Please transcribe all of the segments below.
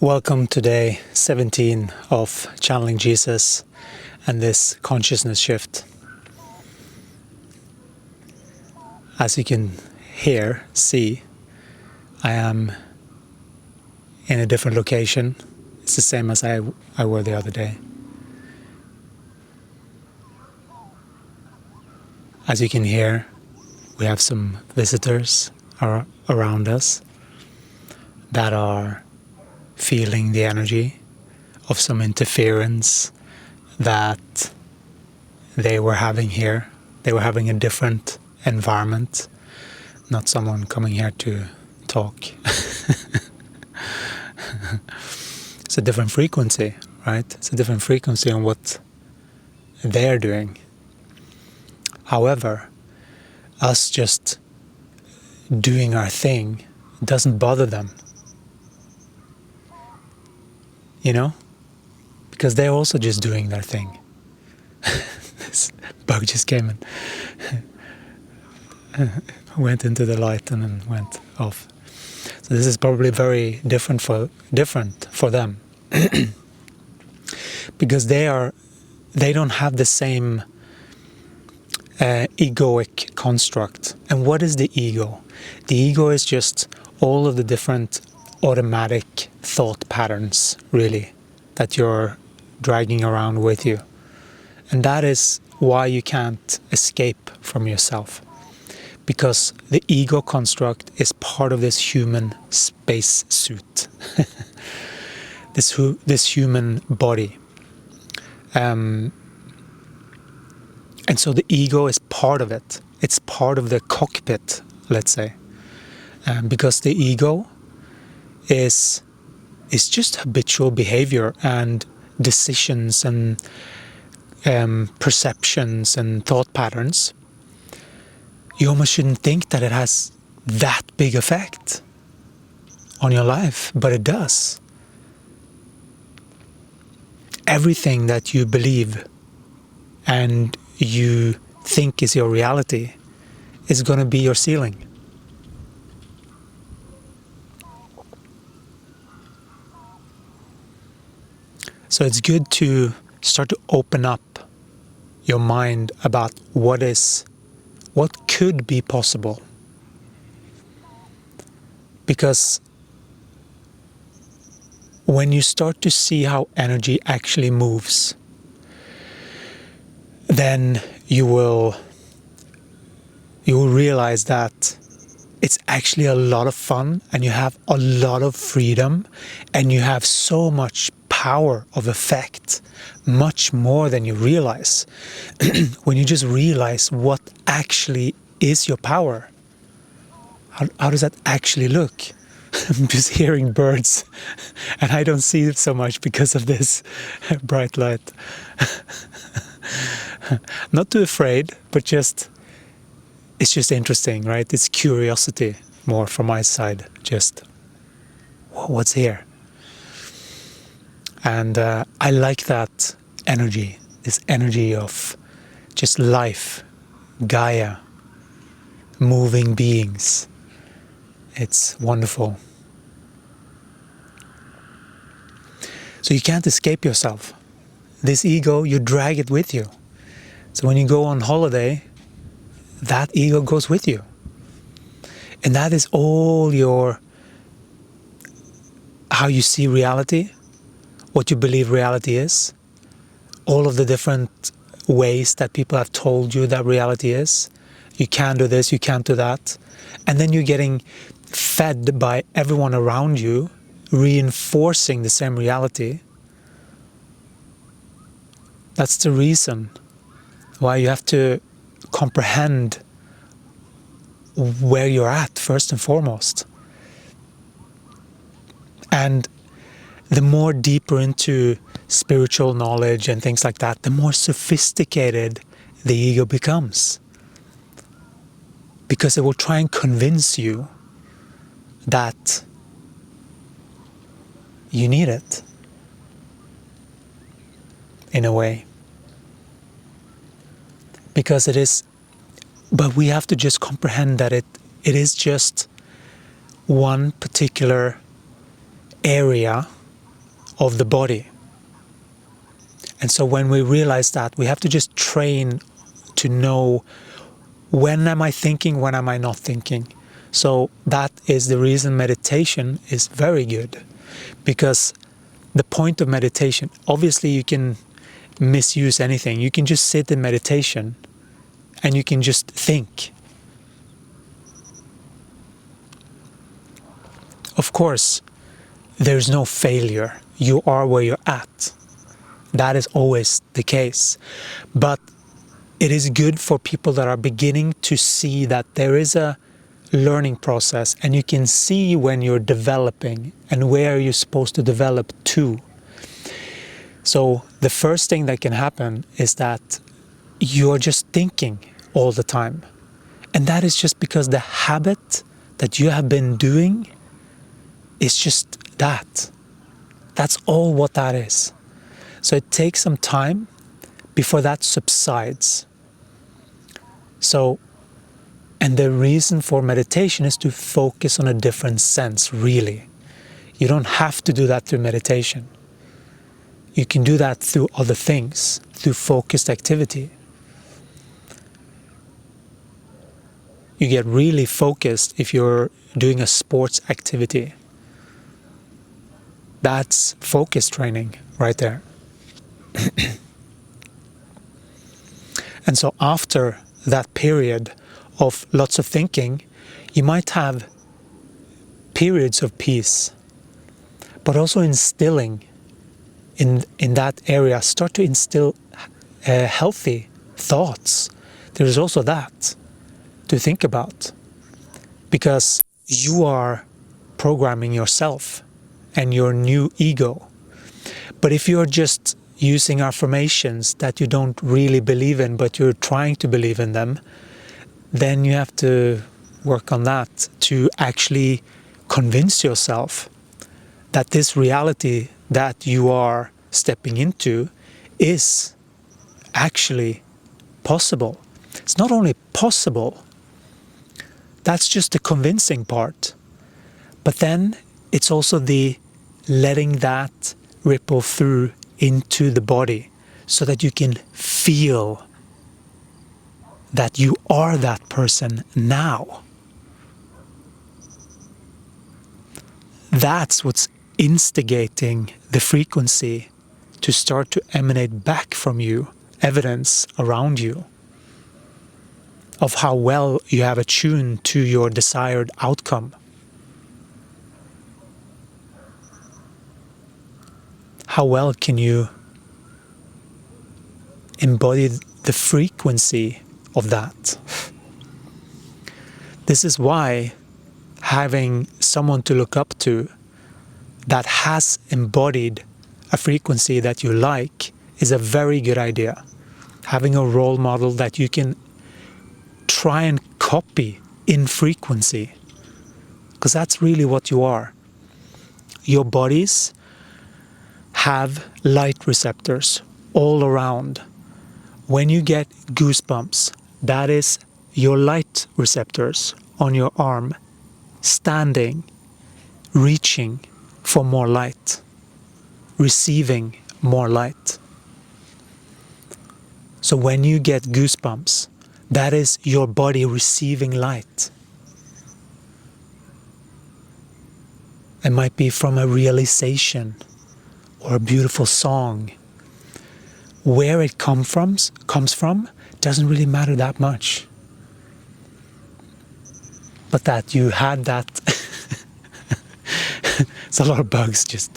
Welcome to day 17 of Channeling Jesus and this consciousness shift. As you can see, I am in a different location. It's the same as I were the other day. As you can hear, we have some visitors around us that are feeling the energy of some interference that they were having here. They were having a different environment, not someone coming here to talk. It's a different frequency, right? It's a different frequency on what they're doing. However, us just doing our thing doesn't bother them. You know? Because they're also just doing their thing. This bug just came and went into the light and then went off. So this is probably very different for them. Because they don't have the same egoic construct. And what is the ego? The ego is just all of the different automatic thought patterns, really, that you're dragging around with you. And that is why you can't escape from yourself. Because the ego construct is part of this human space suit. this human body. And so the ego is part of it. It's part of the cockpit, let's say. Because the ego is just habitual behavior and decisions and perceptions and thought patterns. You almost shouldn't think that it has that big effect on your life, but it does. Everything that you believe and you think is your reality is going to be your ceiling. So it's good to start to open up your mind about what could be possible. Because when you start to see how energy actually moves, then you will realize that it's actually a lot of fun, and you have a lot of freedom, and you have so much power of effect, much more than you realize. When you just realize what actually is your power. How does that actually look? I'm just hearing birds, and I don't see it so much because of this bright light. Not too afraid, but it's just interesting, right? It's curiosity more from my side. Just, what's here? And I like that energy, this energy of just life, gaia, moving beings. It's wonderful. So you can't escape yourself. This ego, you drag it with you. So when you go on holiday, that ego goes with you. And that is all how you see reality, what you believe reality is, all of the different ways that people have told you that reality is. You can't do this, you can't do that. And then you're getting fed by everyone around you, reinforcing the same reality. That's the reason why you have to comprehend where you're at first and foremost. And the more deeper into spiritual knowledge and things like that, the more sophisticated the ego becomes. Because it will try and convince you that you need it, in a way. Because it is, but we have to just comprehend that it is just one particular area of the body. And so when we realize that, we have to just train to know, when am I thinking, when am I not thinking? So that is the reason meditation is very good. Because the point of meditation, obviously you can misuse anything. You can just sit in meditation and you can just think. Of course, there's no failure. You are where you're at. That is always the case. But it is good for people that are beginning to see that there is a learning process, and you can see when you're developing and where you're supposed to develop to. So the first thing that can happen is that you're just thinking all the time. And that is just because the habit that you have been doing is just that. That's all what that is. So it takes some time before that subsides. So, and the reason for meditation is to focus on a different sense, really. You don't have to do that through meditation. You can do that through other things, through focused activity. You get really focused if you're doing a sports activity. That's focus training right there. And so after that period of lots of thinking, you might have periods of peace, but also instilling in that area, start to instill healthy thoughts. There is also that to think about, because you are programming yourself and your new ego. But if you're just using affirmations that you don't really believe in, but you're trying to believe in them, then you have to work on that to actually convince yourself that this reality that you are stepping into is actually possible. It's not only possible, that's just the convincing part, but then it's also the letting that ripple through into the body so that you can feel that you are that person now. That's what's instigating the frequency to start to emanate back from you, evidence around you of how well you have attuned to your desired outcome. How well can you embody the frequency of that? This is why having someone to look up to that has embodied a frequency that you like is a very good idea. Having a role model that you can try and copy in frequency, because that's really what you are. Your bodies have light receptors all around. When you get goosebumps, that is your light receptors on your arm standing, reaching for more light, receiving more light. So when you get goosebumps, that is your body receiving light. It might be from a realization or a beautiful song. Where it comes from doesn't really matter that much. But that you had that, it's a lot of bugs just,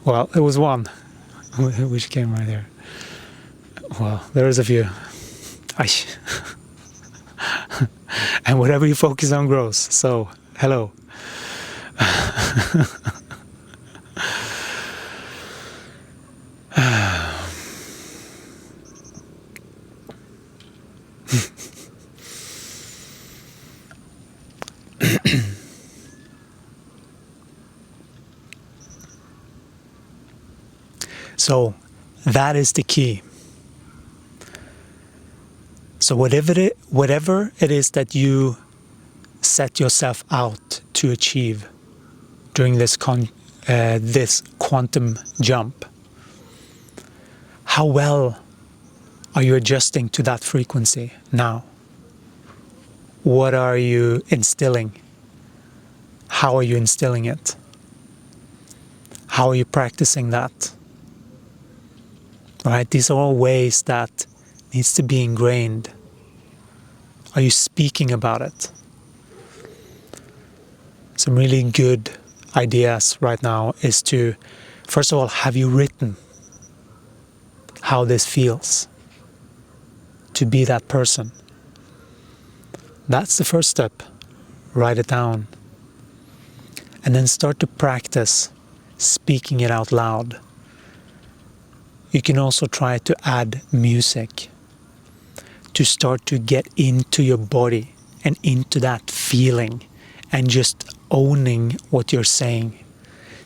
well, it was one which came right there. Well, there is a few. And whatever you focus on grows. So, hello. So that is the key. So whatever it is that you set yourself out to achieve during this this quantum jump. How well are you adjusting to that frequency now? What are you instilling? How are you instilling it? How are you practicing that? Right? These are all ways that needs to be ingrained. Are you speaking about it? Some really good ideas right now is to, first of all, have you written how this feels to be that person? That's the first step. Write it down. And then start to practice speaking it out loud. You can also try to add music to start to get into your body and into that feeling and just owning what you're saying.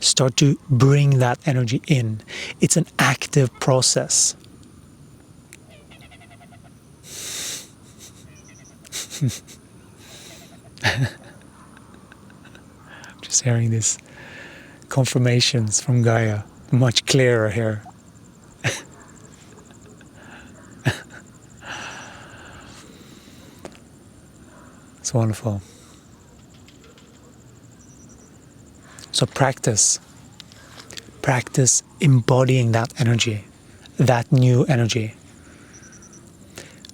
Start to bring that energy in. It's an active process. Just hearing these confirmations from Gaia, much clearer here. It's wonderful. So practice embodying that energy, that new energy.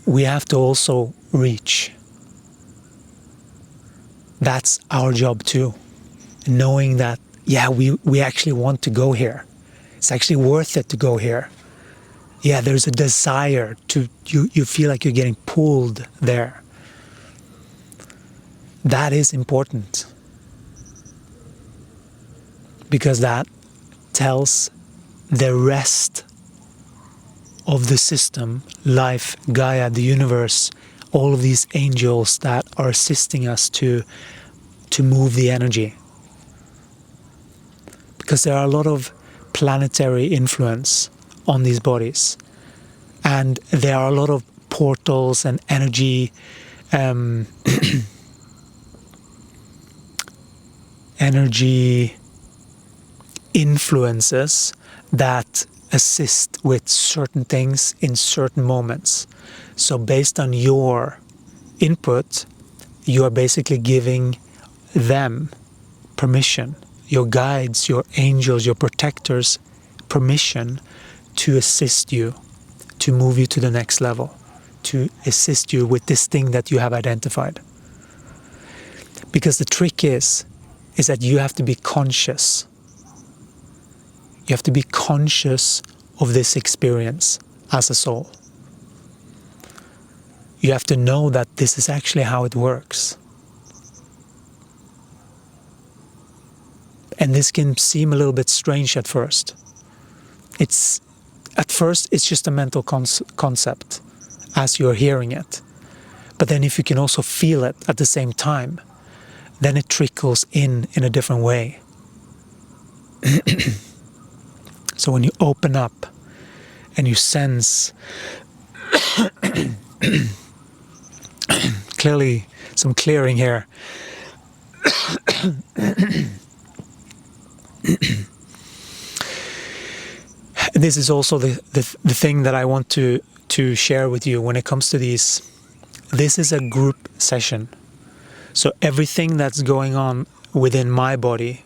We have to also reach. That's our job too. Knowing that, yeah, we actually want to go here. It's actually worth it to go here. Yeah, there's a desire to, you feel like you're getting pulled there. That is important. Because that tells the rest of the system, life, Gaia, the universe, all of these angels that are assisting us to move the energy. Because there are a lot of planetary influence on these bodies. And there are a lot of portals and energy energy influences that assist with certain things in certain moments. So based on your input, you are basically giving them permission, your guides, your angels, your protectors, permission to assist you, to move you to the next level, to assist you with this thing that you have identified. Because the trick is that you have to be conscious. You have to be conscious of this experience as a soul. You have to know that this is actually how it works. And this can seem a little bit strange at first. At first it's just a mental concept as you're hearing it. But then if you can also feel it at the same time, then it trickles in a different way. So when you open up and you sense clearly some clearing here. This is also the thing that I want to share with you when it comes to these. This is a group session. So everything that's going on within my body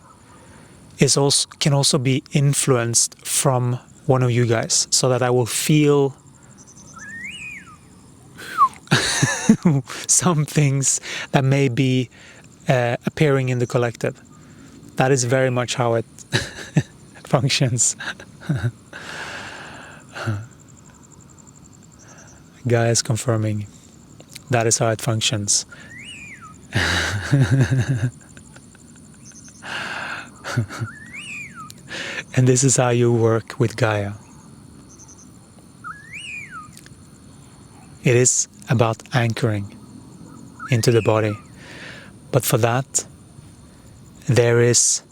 can also be influenced from one of you guys, so that I will feel some things that may be appearing in the collective. That is very much how it functions. Gaia is confirming that is how it functions. And this is how you work with Gaia. It is about anchoring into the body. But for that, there is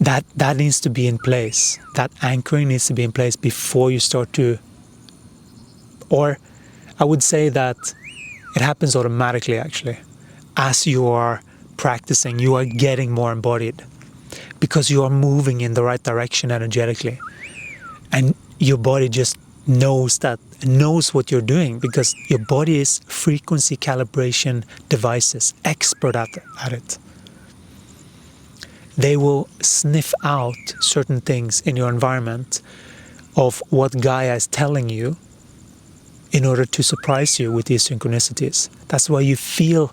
that needs to be in place. That anchoring needs to be in place before you start to, or I would say that it happens automatically actually. As you are practicing, you are getting more embodied. because you are moving in the right direction energetically. And your body just knows what you're doing, because your body is frequency calibration devices, expert at it. They will sniff out certain things in your environment of what Gaia is telling you in order to surprise you with these synchronicities. That's why you feel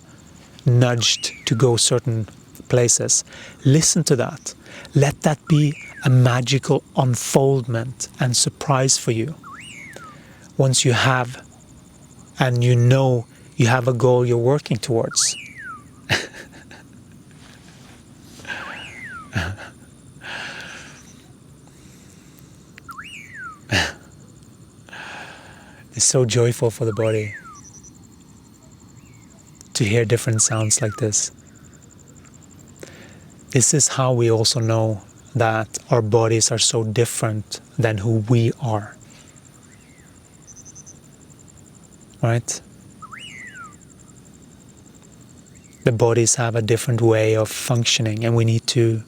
nudged to go certain places. Listen to that. Let that be a magical unfoldment and surprise for you. Once you have, and you know you have a goal you're working towards. It's so joyful for the body to hear different sounds like this. This is how we also know that our bodies are so different than who we are. Right? The bodies have a different way of functioning, and we need to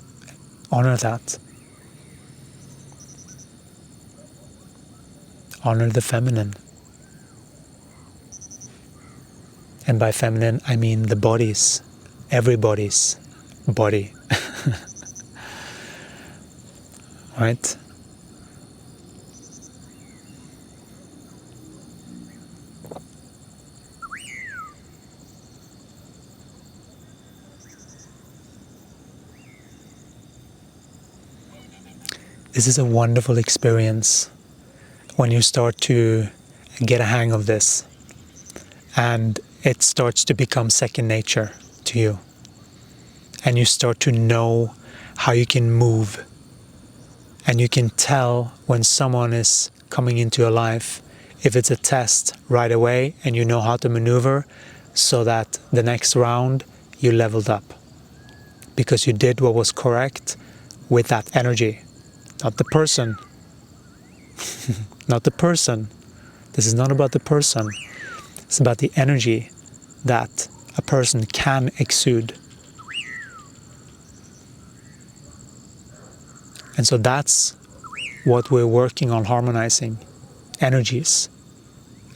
honor that. Honor the feminine. And by feminine, I mean the bodies, everybody's body. Right? This is a wonderful experience when you start to get a hang of this, and it starts to become second nature to you, and you start to know how you can move, and you can tell when someone is coming into your life, if it's a test right away, and you know how to maneuver so that the next round you leveled up because you did what was correct with that energy. Not the person. Not the person. This is not about the person. It's about the energy that a person can exude. And so that's what we're working on harmonizing. Energies.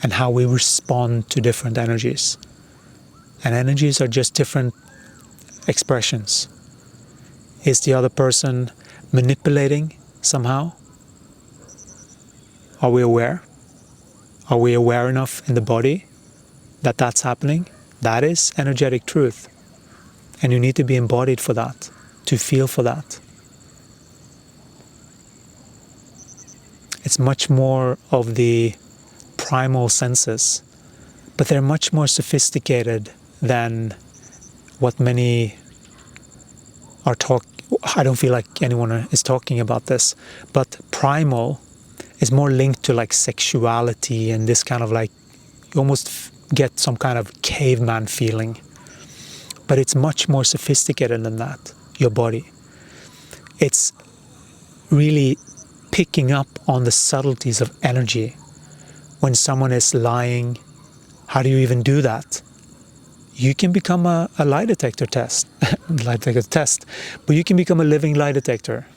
And how we respond to different energies. And energies are just different expressions. Is the other person manipulating somehow? Are we aware? Are we aware enough in the body that that's happening? That is energetic truth. And you need to be embodied for that, to feel for that. It's much more of the primal senses, but they're much more sophisticated than what many are I don't feel like anyone is talking about this, but primal is more linked to like sexuality and this kind of like, you almost get some kind of caveman feeling. But it's much more sophisticated than that, your body. It's really picking up on the subtleties of energy. When someone is lying, how do you even do that? You can become a lie detector test, but you can become a living lie detector.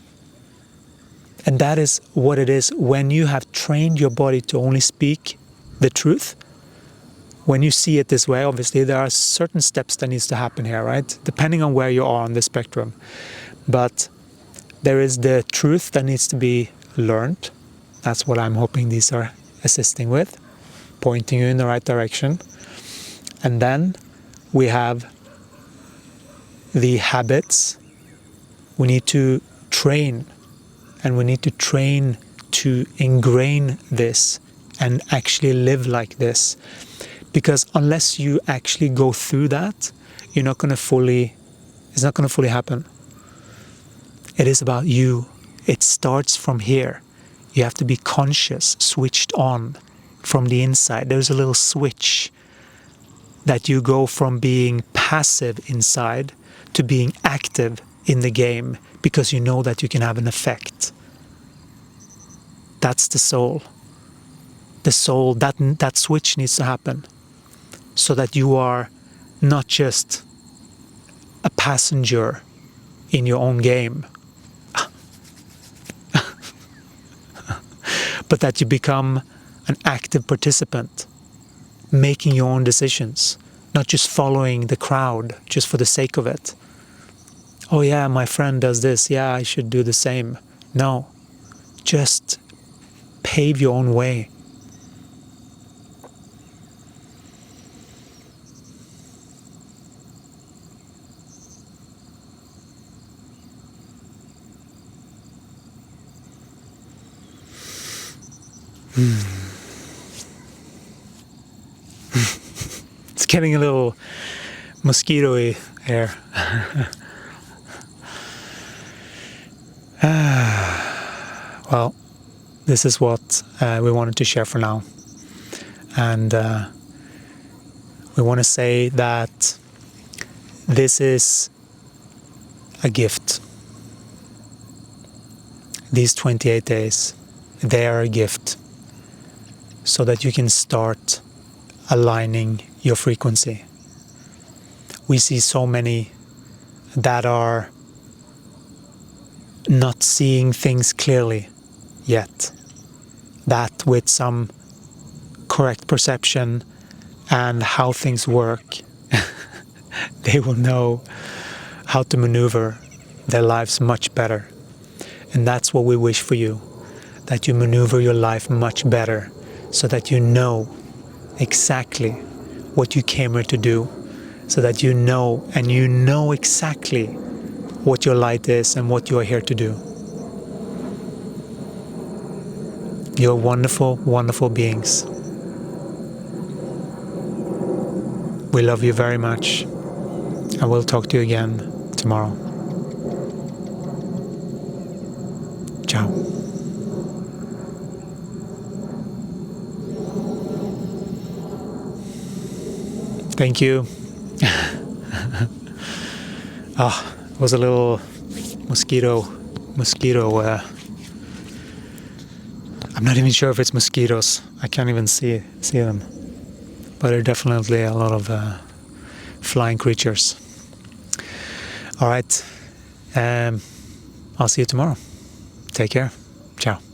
And that is what it is when you have trained your body to only speak the truth. When you see it this way, obviously there are certain steps that needs to happen here, right? Depending on where you are on the spectrum. But there is the truth that needs to be learned. That's what I'm hoping these are assisting with, pointing you in the right direction. And then we have the habits. We need to train, and we need to train to ingrain this and actually live like this. Because unless you actually go through that, it's not going to fully happen. It is about you. It starts from here. You have to be conscious, switched on from the inside. There's a little switch that you go from being passive inside to being active in the game, because you know that you can have an effect. That's the soul. The soul, that switch needs to happen so that you are not just a passenger in your own game, but that you become an active participant, making your own decisions, not just following the crowd just for the sake of it. Oh yeah, my friend does this, yeah, I should do the same. No, just pave your own way. It's getting a little mosquito-y here. Well, this is what we wanted to share for now. And we want to say that this is a gift. These 28 days, they are a gift, so that you can start aligning your frequency. We see so many that are not seeing things clearly yet, that with some correct perception and how things work, they will know how to maneuver their lives much better. And that's what we wish for you, that you maneuver your life much better, so that you know exactly what you came here to do, so that you know exactly what your light is and what you are here to do. You're wonderful, wonderful beings. We love you very much, and we'll talk to you again tomorrow. Ciao. Thank you. It was a little mosquito. I'm not even sure if it's mosquitoes. I can't even see them. But there are definitely a lot of flying creatures. All right. I'll see you tomorrow. Take care. Ciao.